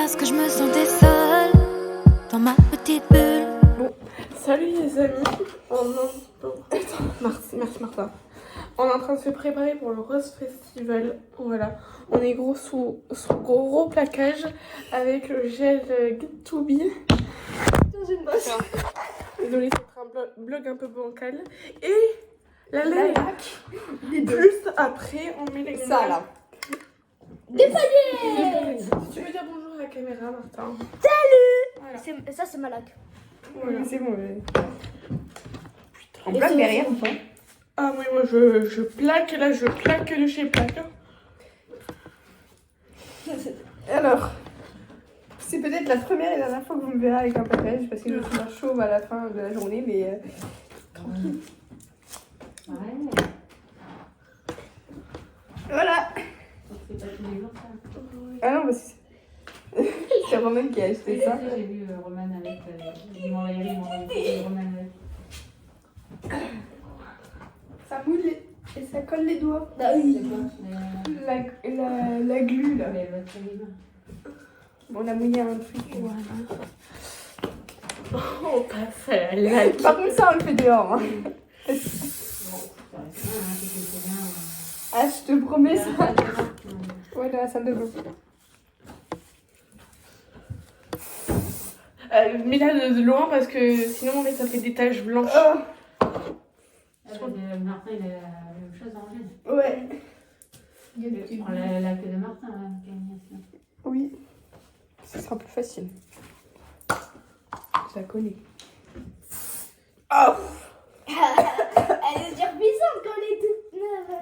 parce que je me sentais seule dans ma petite bulle. Bon, salut les amis. Merci Martin. On est en train de se préparer pour le Rose Festival. Voilà, on est gros sous gros plaquage avec le gel Get to Be dans une bosse. Désolée, c'est un blog un peu bancal. Et la laque. Juste après, on met les ça là. Des paillettes. Si tu veux dire bonjour à la caméra, Martin. Salut. Ça c'est ma laque. Voilà. C'est bon. On bloque derrière ou pas? Ah oui, moi je plaque, là je plaque de chez plaque. Alors, c'est peut-être la première et dernière fois que vous me verrez avec un plaquage parce que je suis un chauve à la fin de la journée, mais tranquille. Ouais. Voilà. C'est pas tous les jours ça. Ah non, parce que c'est Romain qui a acheté ça. J'ai vu Roman avec. Il m'a envoyé Roman avec. Ça moule et ça colle les doigts. Ah oui. La glu là. Mais elle va très bien. Bon, on a mouillé un truc. Voilà. On passe à la laque. Par contre, ça on le fait dehors. Hein. Bon, ça reste bien, hein, c'est bien. Ah, je te promets ça. Ouais, dans la salle de bain. Mets-la de loin parce que sinon en fait, ça fait des taches blanches. Oh, Martin, il a la même chose en gel. ouais. Tu prends la queue de Martin, là, Camille. Oui. Ce sera plus facile. Je la connais. Oh. Elle est surpuissante quand elle est toute neuve.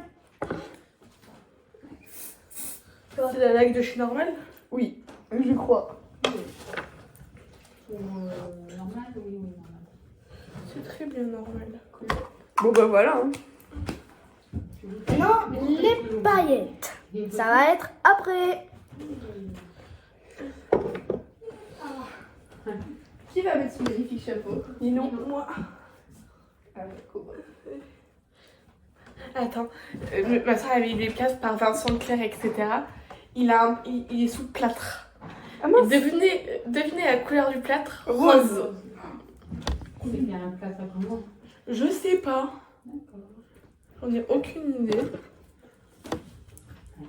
C'est la laque de chez Normal. Oui, je crois. Normal, oui, normal. C'est très bien Normal. Bon bah voilà. Hein. Non, les paillettes. Ça va être après. Qui va mettre ce magnifique chapeau? Dis non, moi. Ah, d'accord. Attends, ma soeur avait eu des places par Vincent Clair, etc. Il est sous le plâtre. Ah Et mince. devinez la couleur du plâtre? Rose. C'est qu'il y a un plat à comment? Je sais pas. D'accord. J'en ai aucune idée.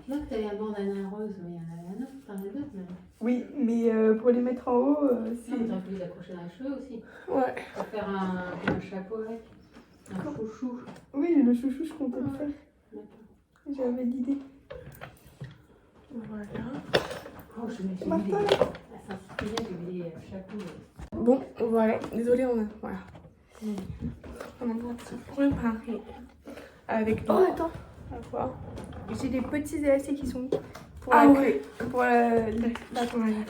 Là, tu avais un bandana rose, mais il y en avait un autre, t'en as d'autres même. Oui, mais pour les mettre en haut, c'est... Non, mais t'aurais pu les accrocher dans les cheveux aussi. Ouais. Pour faire un chapeau avec. Un chouchou. Oui, le chouchou, je comptais le faire. D'accord. J'avais l'idée. Voilà. Oh, je me suis Martin. dit. À Saint-Cyprien, j'ai vu des chapeaux. Bon, voilà. Désolée, on a... Voilà. On va se préparer. Avec Oh, nous. attends. À quoi? J'ai des petits élastiques qui sont pour Ah la ouais. queue. Pour la...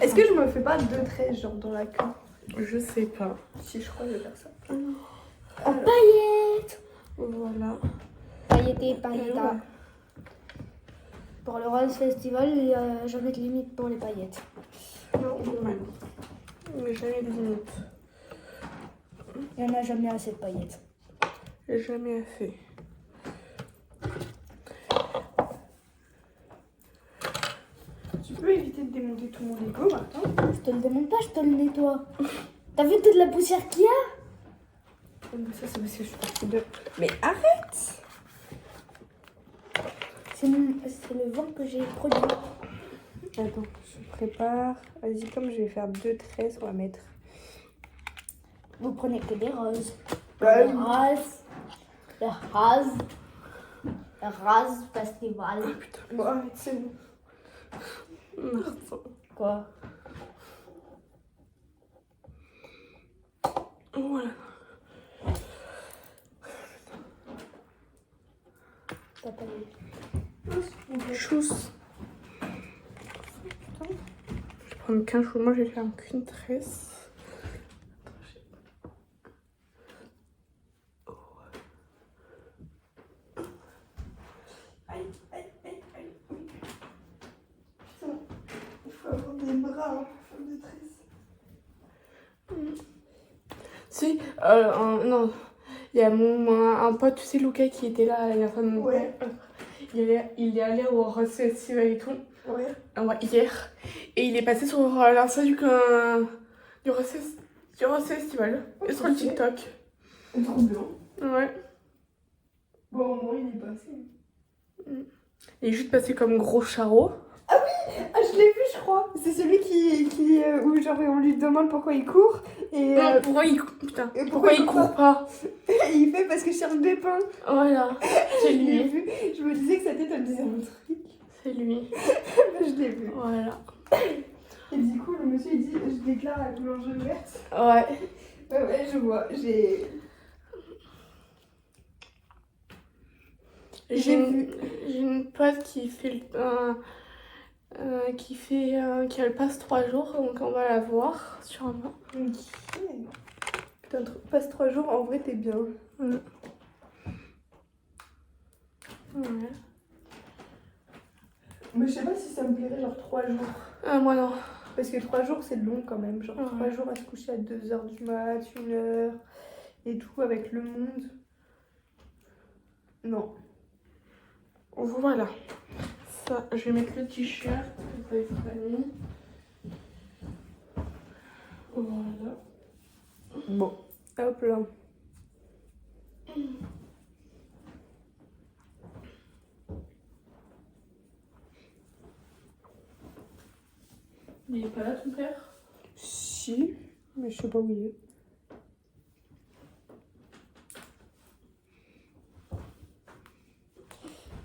Est-ce que je me fais pas 2 traits genre dans la queue? Je sais pas. Si, je crois que je vais faire ça. En paillettes. Voilà. Pailleté, paillettes. Ouais. Pour le Rose Festival, j'en ai de limite pour les paillettes. Non, ouais. Mais jamais de limite. Il n'y en a jamais assez de paillettes. Jamais assez. Tu peux éviter de démonter tout mon Lego, Martin? Je te le demande pas, je te le nettoie. T'as vu toute la poussière qu'il y a? Ça, c'est parce que je suis partie de... Mais arrête! C'est le vent que j'ai produit. Attends, je prépare. Vas-y, comme je vais faire 2 traits, on va mettre... Vous prenez que des roses. Bah Le oui. rose festival. Bon, arrête, c'est bon. Martin. Quoi? Voilà. T'as pas vu? Chousse. Je vais prendre qu'un chou. Moi, je vais faire qu'une tresse. Aïe, aïe, aïe, aïe. Putain, il faut avoir des bras hein, pour faire des tresses. Si, non. Il y a un pote, tu sais, Lucas, qui était là la dernière fois de mon Ouais. père. il est allé au Rose Festival et tout. Ouais. Ouais, hier. Et il est passé sur l'insta du Rose Festival. Et sur le Ok. TikTok. Trop bien. Ouais. Bon, au moins, il est passé. Il est juste passé comme gros charreau. Ah, je l'ai vu, je crois. C'est celui où genre on lui demande pourquoi il court et Non, pourquoi il court Putain. et Pourquoi il court pas il fait parce que je cherche des pains. Voilà. C'est Je l'ai lui. vu. Je me disais que sa tête elle me disait un truc. C'est lui. Je l'ai vu. Voilà. Et du coup, le monsieur il dit je déclare la boulangerie verte. Ouais. Ouais, je vois. J'ai vu. J'ai une pote qui fait qui a le passe 3 jours, donc on va la voir sûrement. Ok. Putain, passe 3 jours, en vrai, t'es bien. Ouais. Mais je sais pas si ça me plairait, genre 3 jours. Moi non. Parce que 3 jours, c'est long quand même. Genre 3 jours à se coucher à 2h du mat, 1h, et tout, avec le monde. Non. Voilà. Ça, je vais mettre le t-shirt. Ça va être mis. Voilà. Bon. Hop là. Il est pas là ton père? Si, mais je sais pas où il est.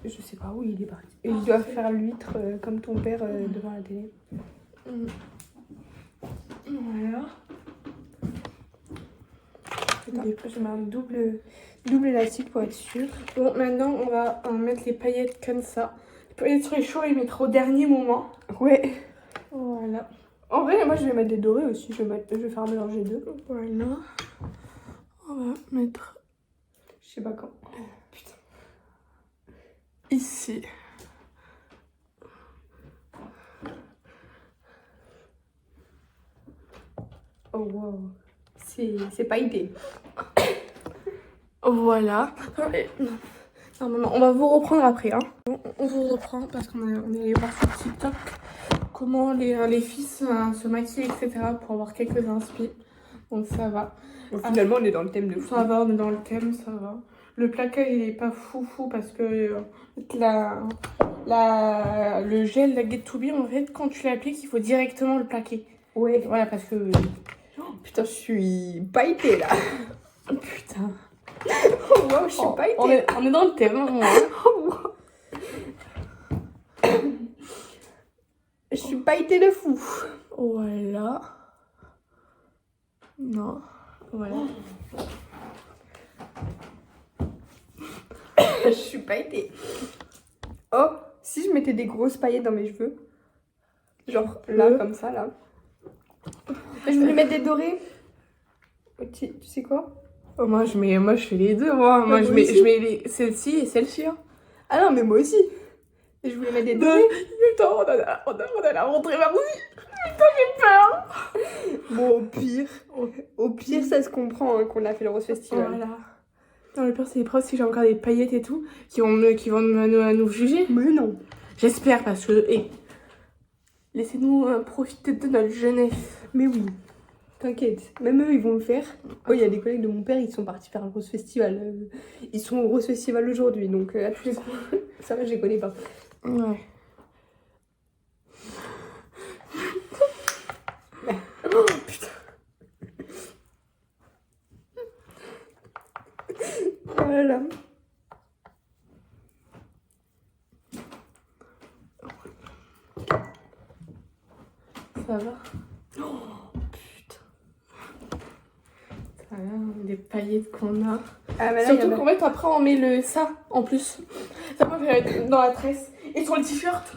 Je sais pas où il est parti. Et il doit faire l'huître comme ton père devant la télé. Voilà. Attends, je mets un double élastique pour être sûr. Bon, maintenant on va mettre les paillettes comme ça. Les paillettes sur les cheveux, les mettre au dernier moment. Ouais. Voilà. En vrai, moi je vais mettre des dorés aussi. Je vais faire un mélange des deux. Voilà. On va mettre Je sais pas quand. ici. Oh wow. C'est pailleté. Voilà. Non, maman, on va vous reprendre après. Hein. On vous reprend parce qu'on est allé voir sur TikTok comment les filles se maquillent, etc. pour avoir quelques inspi. Donc ça va. Bon, finalement, on est dans le thème de fou. Ça va, on est dans le thème, ça va. Le placage, il est pas fou parce que le gel, la Get To Be, en fait, quand tu l'appliques, il faut directement le plaquer. Ouais. Voilà, parce que... Putain, je suis pailletée là. Putain. Oh wow, je suis pailletée. On est dans le thème, hein. Je suis pailletée de fou. Voilà. Non. Voilà. Je suis pailletée. Oh, si je mettais des grosses paillettes dans mes cheveux. Genre là, comme ça, là. Je voulais mettre des dorés. Tu sais quoi? Oh, moi, je fais les deux, moi. Moi, je mets celle-ci et celle-ci. Hein. Ah non, mais moi aussi. Et je voulais mettre des dorés. Putain, on a la rentrée mardi. Putain, j'ai peur. Bon, au pire, ça se comprend hein, qu'on a fait le Rose Festival. Voilà. Non, le pire, c'est les profs, si j'ai encore des paillettes et tout, qui vont nous juger. Mais non. J'espère, parce que, laissez-nous profiter de notre jeunesse. Mais oui. T'inquiète, même eux ils vont le faire. Oh, il y a des collègues de mon père, ils sont partis faire le Rose Festival. Ils sont au Rose Festival aujourd'hui, donc à tous les coups. Ça va, je les connais pas. Ouais. Oh putain. Voilà. Ça va? Voilà, des paillettes qu'on a. Ah, bah là, Surtout qu'en fait, après, on met ça en plus. Ça peut faire dans la tresse. Et sur le t-shirt.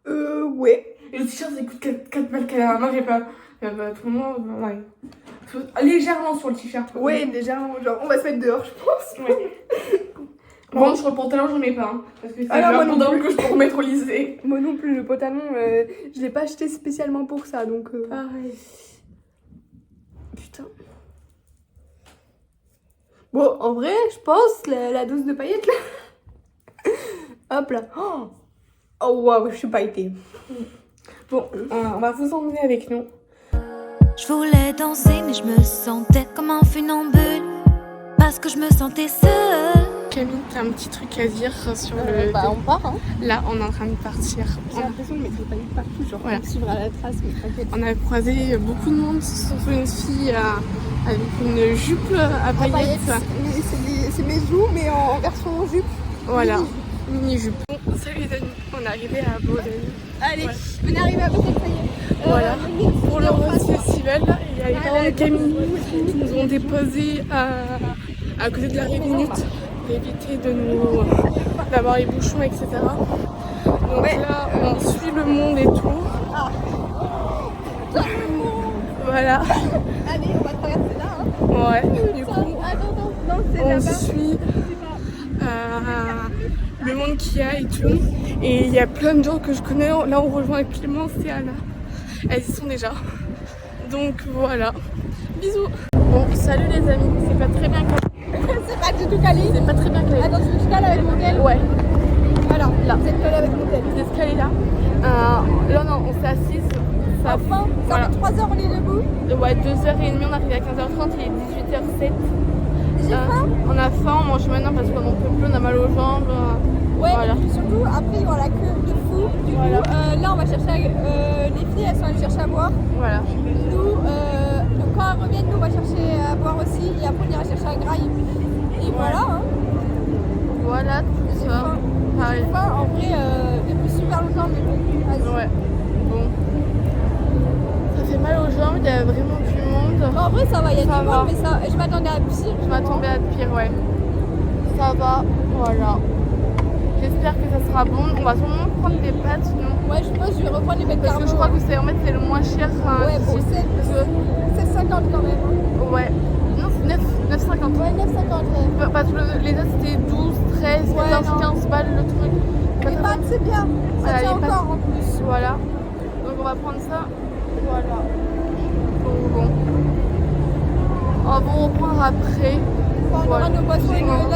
Ouais. Et le t-shirt, ça coûte 4 balles. Moi, j'ai pas. Tout le monde. Ouais. Légèrement sur le t-shirt. Ouais, déjà, genre, on va se mettre dehors, je pense. Ouais. Bon, sur le pantalon, j'en ai pas. Hein, parce que c'est Alors, moi un non pantalon plus. que je peux remettre au lycée. Moi non plus, le pantalon, je l'ai pas acheté spécialement pour ça, donc... Pareil. Putain. Bon, en vrai, je pense, la dose de paillettes, là... Hop là. Oh waouh, je suis pas été. Bon, on va vous emmener avec nous. Je voulais danser, mais je me sentais comme un funambule. Parce que je me sentais seule. Camille, t'as un petit truc à dire sur le... On part, hein. Là, on est en train de partir. J'ai l'impression de mettre des paniques partout, genre Voilà. on suivra la trace, mais t'inquiète. On a croisé beaucoup de monde, sauf une fille avec une jupe à paillettes. C'est mes joues, mais en version jupe. Voilà, mini jupe. Bon, salut les amis, on est arrivé à Bologne. Allez, Ouais. on est arrivé à Bologne. Voilà, pour le Rose Festival, il y a les parents de Camille qui nous ont déposés à côté de la Réminute pour éviter d'avoir les bouchons, etc. Donc là, on suit le monde et tout. Voilà. Allez, on va traverser là. Hein. Ouais, du coup, Attends, non, c'est on là-bas. suit le monde qu'il y a et tout. Et il y a plein de gens que je connais. Là, on rejoint Clémence et Anna. Elles y sont déjà. Donc voilà. Bisous. Bon, salut les amis. C'est pas très bien calé. C'est pas du tout calé. C'est pas très bien calé. Attends, tu veux que je cale avec mon tel? Ouais, Voilà, là. Vous êtes calé avec mon tel. c'est ce calé là. Là, non, on s'est assises. Ça Enfin, ça voilà. fait 3 heures, on est debout. Ouais, 2h30, on arrive à 15h30, il est 18h07. J'ai faim. On a faim, on mange maintenant parce qu'on en peut plus, on a mal aux jambes. Ouais, Voilà. et puis surtout, après, il y aura la queue de fou. Du Voilà. coup, là, on va chercher les filles, elles sont allées chercher à boire. Voilà. Nous, donc quand elles reviennent, nous, on va chercher à boire aussi. Et après, on ira chercher à graille. Et voilà, hein. Voilà tout J'ai ça. faim. Pareil. J'ai faim, en vrai, depuis super longtemps, mais bon, vas-y. Ouais. Bon. Ça fait mal aux jambes, il y a vraiment du monde. Non, en vrai, ça va, il y a Ça du va. monde, mais ça, je m'attendais à pire. Je m'attendais à pire, ouais. Ça va, voilà. J'espère que ça sera bon. On va sûrement prendre des pâtes, non? Ouais, je pense que je vais reprendre les bêtes Parce que je crois que c'est en fait c'est le moins cher. Ouais, bon, ici. Parce que- c'est 50 quand même. Hein. ouais. Non, c'est 9,50. Ouais, 9,50. Ouais. Parce que les autres c'était 12, 13, Ouais, 14, non. 15 balles le truc. Les pâtes, c'est bien. Ça Voilà, tient les pâtes. encore en plus. Voilà. Donc on va prendre ça. Voilà. Bon. On va vous reprendre après. Bon, on aura Voilà. nos boissons et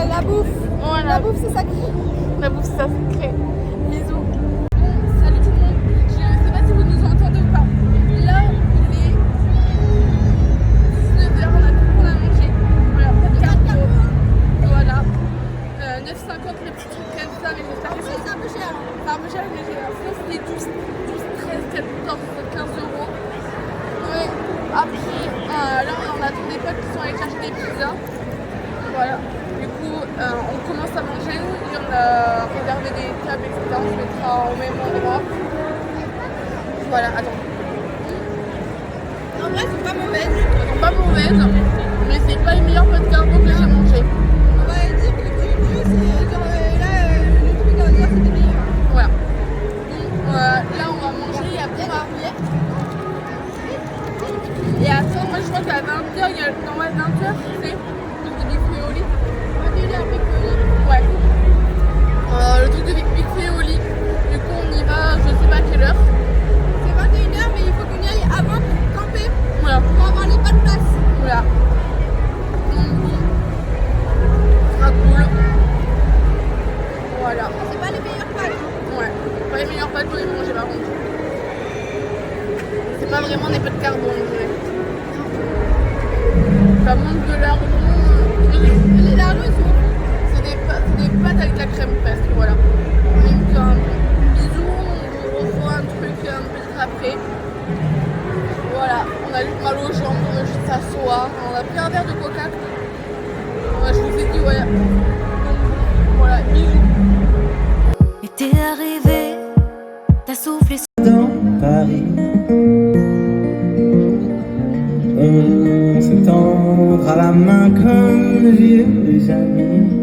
la bouffe. Voilà. La bouffe, c'est sacré. La bouffe, c'est sacré. Bisous. Salut tout le monde. Je sais pas si vous nous entendez ou pas. Là, il est 19h, on a tout pour la manger. Voilà, pas de carton. Voilà. 9,50 les petits trucs comme ça, mais j'espère que C'est un peu cher. c'est un peu cher, mais j'ai l'impression que c'était 12, 13, 14, 15 euros. Ouais. Après, là, on attend des potes qui sont allés chercher des pizzas. Voilà. Du coup, on commence à manger et on a réservé des tables, etc. On se mettra au même endroit. Voilà, attends. En vrai, c'est pas mauvaise. Elles sont pas mauvaises, mais c'est pas les meilleurs pots de carbo que j'ai mangé. On va dire que le mieux, c'est genre là, le truc à dire, c'était meilleur. Voilà. Donc, là, on va manger et après, on va revenir. Et attends, moi je crois qu'à 20h, il y a dans 20h, c'est le truc de Big Feu au lit. 21h Big Feu au lit. Ouais. Le truc de Big Feu au lit. Du coup, on y va, je sais pas à quelle heure. C'est 21h, mais il faut qu'on y aille avant pour camper. Voilà. Pour avoir les pas de place. Voilà. Ce sera cool. Voilà. C'est pas les meilleures pâtes. Ouais. Pas les meilleurs pâtes que j'ai mangé par contre. C'est pas vraiment des pâtes carbo, on dirait. Ça manque de l'argent. Les lardons, ils sont. C'est des pâtes avec de la crème presque, voilà. Donc bisous, on vous revoit un truc un peu après. Voilà, on a juste mal aux jambes, on a juste s'asseoir. On a pris un verre de coca. Ouais, je vous ai dit, ouais. Donc voilà, bisous. Et t'es arrivé, t'as soufflé Dans Paris, on se tendra la main comme de vieux amis.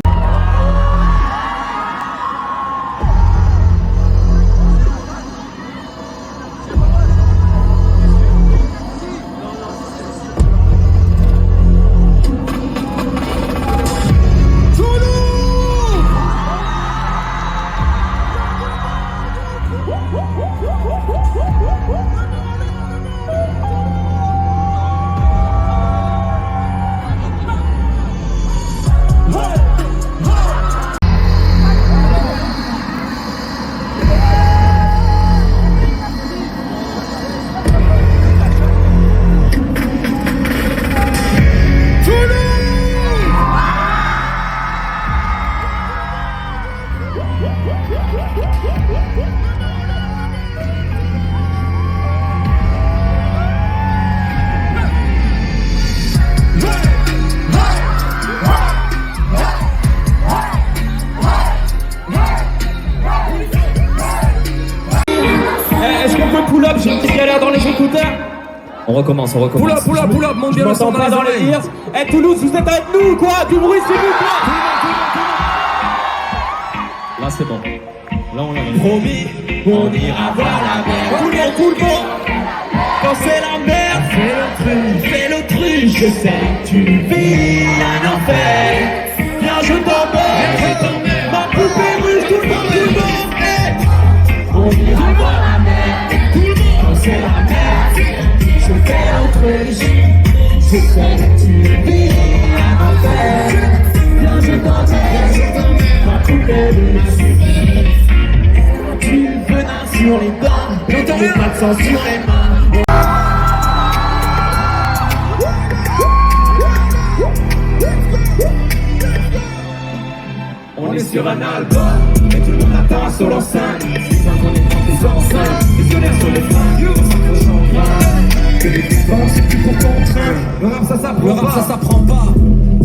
Hey! pull up, j'ai une petite galère dans les écouteurs. On recommence. Pull up, monte bien le son dans les ears. Eh Toulouse, vous êtes avec nous ou quoi? Du bruit s'il vous plaît. Là c'est bon. Là on l'a promis, on ira voir la mer. Tout le monde. Quand c'est la merde, fais l'autruche. Je sais, tu vis un enfer. Viens, je t'emmène. Ma poupée russe, tout le monde. On ira voir la mer. Quand c'est la merde, je fais l'autruche. Je sais, tu vis un enfer. Viens, je t'emmène. Ma poupée russe. Tu venin sur les dents, j'entends rien, pas de sang sur les mains. On est sur un album, et tout le monde attend sur l'enceinte. C'est ça qu'on est quand t'es enceinte, visionnaire sur les fringues, on s'approche en grain. Que les défenses, c'est plus pour contraindre. Le rap ça s'apprend pas.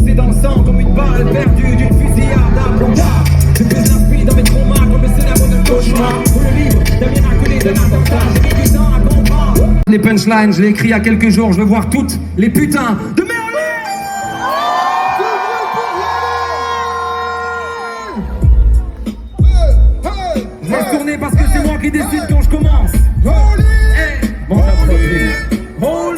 C'est dans le sang comme une balle perdue d'une fusillade à plombard. Je pèse l'inspire dans mes traumas comme le scénario d'un cauchemar. Pour le livre, d'un miraculé de l'attentat, j'ai mis du temps à comprendre. Les punchlines, je l'ai écrit il y a quelques jours, je veux voir toutes les putains de Merlin. Reste tourné parce que c'est moi qui décide quand je commence. Bon,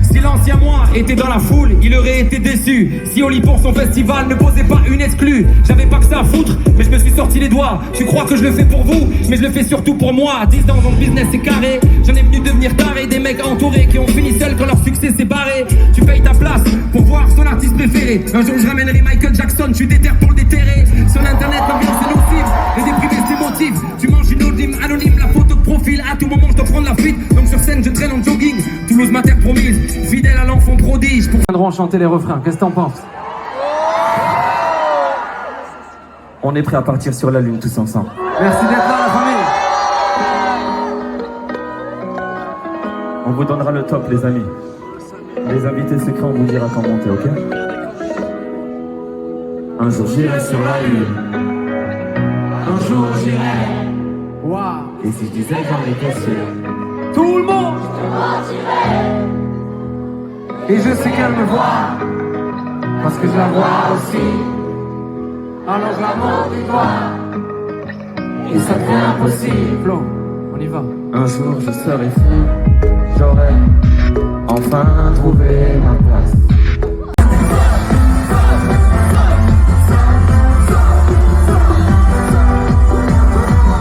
si l'ancien moi était dans la foule, il aurait été déçu. Si Oli pour son festival ne posait pas une exclue. J'avais pas que ça à foutre, mais je me suis sorti les doigts. Tu crois que je le fais pour vous, mais je le fais surtout pour moi. 10 ans dans le business c'est carré. J'en ai venu devenir taré. Des mecs entourés qui ont fini seuls quand leur succès s'est barré. Tu payes ta place pour voir son artiste préféré. Un jour je ramènerai Michael Jackson, tu déterres pour le déterrer. Sur l'internet l'ambiance est nocive, les déprimés c'est motive. Tu manges une anonyme, la photo de profil. À tout moment je dois prendre la fuite, donc sur scène je traîne en jogging. Toulouse ma terre promise, fidèle à l'enfant prodige. Pour viendront chanter les refrains, qu'est-ce que t'en penses? On est prêt à partir sur la lune tous ensemble. Merci d'être là la famille. On vous donnera le top les amis. Les invités secrets on vous dira quand monter, ok? Un jour j'irai sur la lune. Un jour j'irai. Waouh. Et si je disais j'en étais sûr. Tout le monde. Et je sais qu'elle me voit, parce que je la vois aussi. Alors je la montre du doigt, et ça devient impossible. Flo, on y va. Un jour je serai fou, j'aurai enfin trouvé ma place.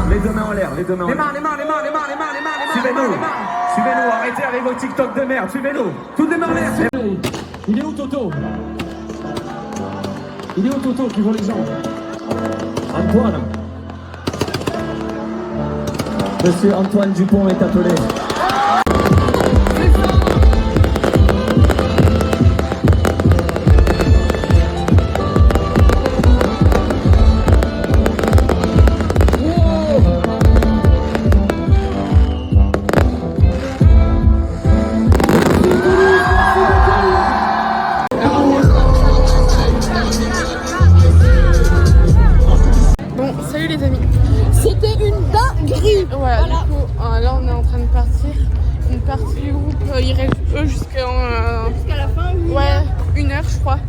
Les deux mains en l'air, les deux mains en l'air. Les mains. Suivez-nous, arrêtez avec vos TikTok de merde, suivez-nous. Toutes les mains en l'air. Il est où Toto? Il est où Toto qui vaut les gens? Antoine. Monsieur Antoine Dupont est appelé. Salut les amis. C'était une dinguerie. Voilà, du coup, là on est en train de partir. Une partie du groupe, ils restent eux jusqu'à la fin. ouais, 1h je crois.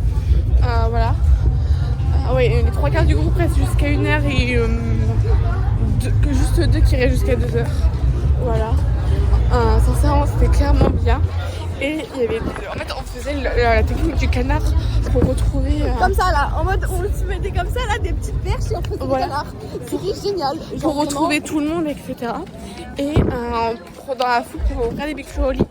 Voilà. Ouais, les 3 quarts du groupe restent jusqu'à 1h et que juste 2 qui restent jusqu'à 2h. Voilà. Sincèrement, c'était clairement bien. Et il y avait, en fait, on faisait la technique du canard pour retrouver. Comme ça là, en mode on se mettait comme ça là, des petites perches et on faisait des canards. C'était génial. Pour retrouver tout le monde, etc. Et dans la foule, pour regarder Big Flo et Oli,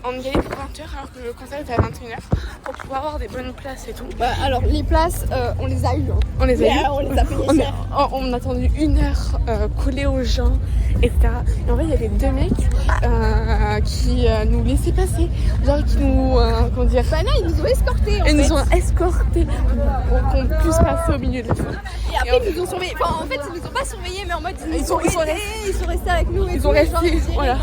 on y allait pour 20h alors que le concert était à 21h pour pouvoir avoir des bonnes places et tout. Bah, alors les places, on les a eues. Hein. On les a eues. On les a payées cher. On a attendu 1 heure collés aux gens, etc. Et en vrai, il y avait 2 mecs qui nous laissaient passer. Genre qui nous. Comment dire? Bah non, ils nous ont escortés. Ils nous ont escortés pour qu'on puisse passer au milieu de la foule. Et après, ils nous ont surveillés. Enfin, en fait, ils nous ont pas surveillés, mais en mode ils sont restés avec nous. Ils ont resté, voilà.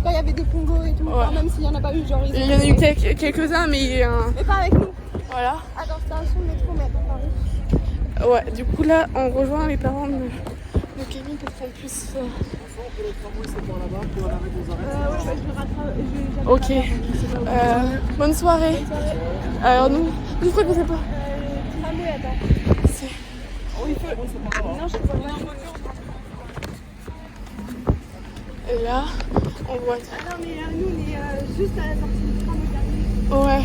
Quand il y avait des congos et tout, ouais. enfin, même s'il y en a pas eu, genre ils il y en a eu quelques-uns, mais pas avec nous. Voilà. À leur station de métro, mais à Paris. Ouais, du coup là, on rejoint les parents de Camille pour qu'on puisse Ok. Bonne soirée. Alors nous je crois qu'on sait pas. C'est... Et là, on voit... Ah non, mais nous, on est juste à la sortie du tram. Ouais.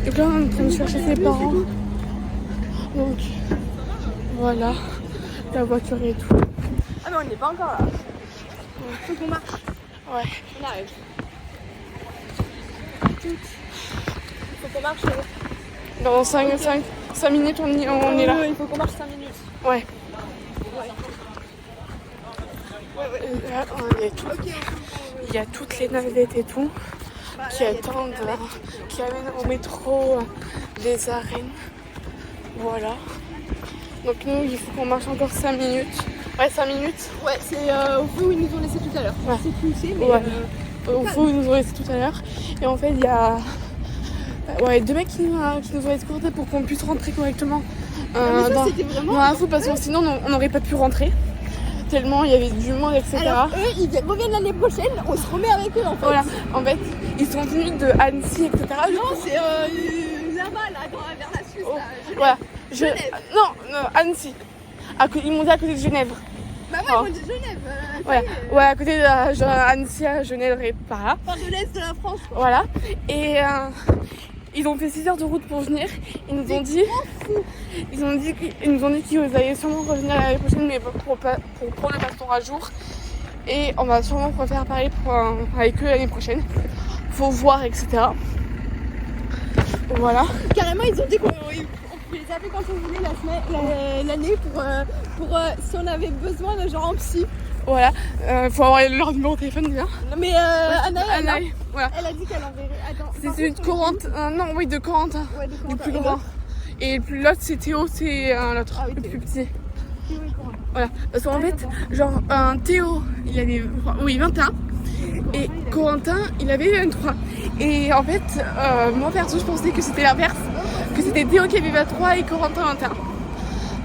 Donc là, on est en train de chercher ses parents. Donc, voilà. La voiture et tout. Ah mais on n'est pas encore là. Faut qu'on marche. Ouais. On arrive. Faut qu'on marche. Dans 5 minutes, on est là. Il faut qu'on marche 5 minutes. Ouais. Là, il y a toutes les navettes et tout qui attendent, qui amènent au métro les arènes. Voilà. Donc nous, il faut qu'on marche encore 5 minutes. Ouais, 5 minutes. Ouais, c'est au feu où ils nous ont laissé tout à l'heure. Ouais. Je sais plus où c'est, mais... Ouais. Au feu où ils nous ont laissé tout à l'heure. Et en fait, il y a 2 mecs qui nous ont escortés pour qu'on puisse rentrer correctement. mais ça, c'était vraiment... dans la foule, parce que sinon, on n'aurait pas pu rentrer. Tellement il y avait du monde, etc. Alors eux, ils reviennent l'année prochaine, on se remet avec eux en fait. Voilà, en fait, ils sont venus de Annecy, etc. Non, c'est là-bas, là, vers la Suisse. Oh, Là, voilà. Genève. Non, Annecy. Ils m'ont dit à côté de Genève. Bah ouais, Oh. moi de Genève. Ouais, ouais, à côté de Annecy, à Genève et par là. Enfin, de l'Est de la France. Quoi. Voilà. Et ils ont fait 6 heures de route pour venir. Ils nous ont dit qu'ils allaient sûrement revenir l'année prochaine, mais pour prendre le passeport à jour. Et on va sûrement refaire pareil avec eux l'année prochaine. Faut voir, etc. Voilà. Carrément, ils ont dit qu'on pouvait les appeler quand on voulait l'année pour si on avait besoin de genre en psy. Voilà. Faut avoir leur numéro de téléphone bien. Non, mais Anaï, voilà. elle a dit qu'elle enverrait. Attends. C'est celui de Corentin. Non, oui, de Corentin. Ouais, de Le Corentin. plus grand. Et l'autre, c'est Théo, c'est l'autre, Ah oui, le Théo. plus petit. Théo et Corentin. Voilà. Parce qu'en fait, genre, Théo, il avait 21. Et Corentin, il avait 23. Et en fait, moi perso, je pensais que c'était l'inverse. Que c'était Théo qui avait 23 et Corentin 21.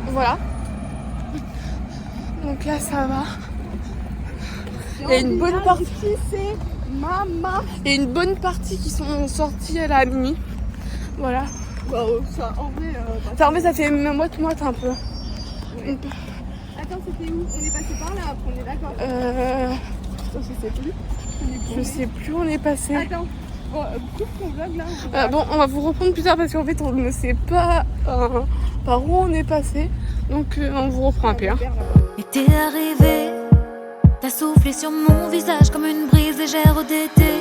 Voilà. Donc là, ça va. Il y a une bonne partie. Ici, c'est maman. Il y a une bonne partie qui sont sorties à la minuit. Voilà. Bah, ça, en vrai. Ça, en fait, ça fait moite-moite un peu. Ouais. Attends, c'était où? On est passé par là, après, on est d'accord. Je sais plus où on est passé. Attends. Bon, coupe ton vlog là. Bon, on va vous reprendre plus tard parce qu'en fait, on ne sait pas par où on est passé. Donc, on vous reprend un peu. Hein. Et t'es arrivé, t'as soufflé sur mon visage comme une brise légère d'été.